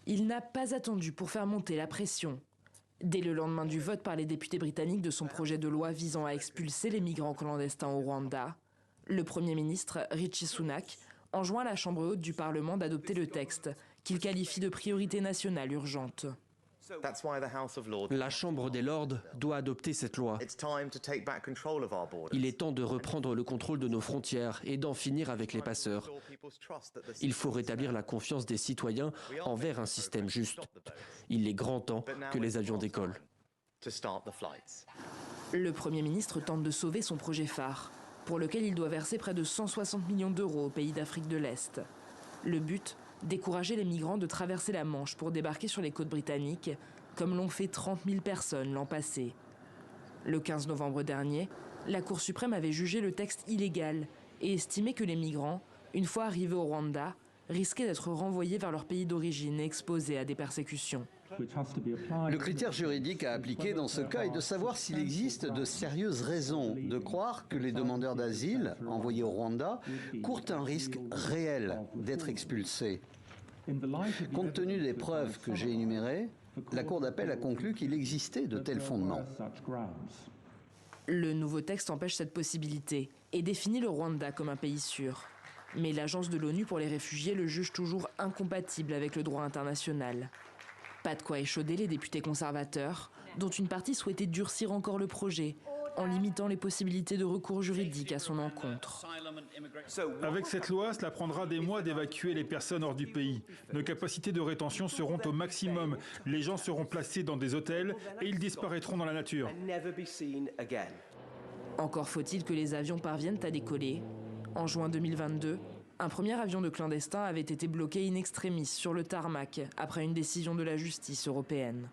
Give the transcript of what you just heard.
Il n'a pas attendu pour faire monter la pression. Dès le lendemain du vote par les députés britanniques de son projet de loi visant à expulser les migrants clandestins au Rwanda, le Premier ministre Rishi Sunak enjoint la Chambre haute du Parlement d'adopter le texte, qu'il qualifie de priorité nationale urgente. La Chambre des Lords doit adopter cette loi. Il est temps de reprendre le contrôle de nos frontières et d'en finir avec les passeurs. Il faut rétablir la confiance des citoyens envers un système juste. Il est grand temps que les avions décollent. Le Premier ministre tente de sauver son projet phare, pour lequel il doit verser près de 160 millions d'euros aux pays d'Afrique de l'Est. Le but, décourager les migrants de traverser la Manche pour débarquer sur les côtes britanniques, comme l'ont fait 30 000 personnes l'an passé. Le 15 novembre dernier, la Cour suprême avait jugé le texte illégal et estimé que les migrants, une fois arrivés au Rwanda, risquaient d'être renvoyés vers leur pays d'origine et exposés à des persécutions. Le critère juridique à appliquer dans ce cas est de savoir s'il existe de sérieuses raisons de croire que les demandeurs d'asile envoyés au Rwanda courent un risque réel d'être expulsés. Compte tenu des preuves que j'ai énumérées, la Cour d'appel a conclu qu'il existait de tels fondements. Le nouveau texte empêche cette possibilité et définit le Rwanda comme un pays sûr. Mais l'Agence de l'ONU pour les réfugiés le juge toujours incompatible avec le droit international. Pas de quoi échauder les députés conservateurs, dont une partie souhaitait durcir encore le projet, en limitant les possibilités de recours juridiques à son encontre. Avec cette loi, cela prendra des mois d'évacuer les personnes hors du pays. Nos capacités de rétention seront au maximum. Les gens seront placés dans des hôtels et ils disparaîtront dans la nature. Encore faut-il que les avions parviennent à décoller. En juin 2022, un premier avion de clandestins avait été bloqué in extremis sur le tarmac après une décision de la justice européenne.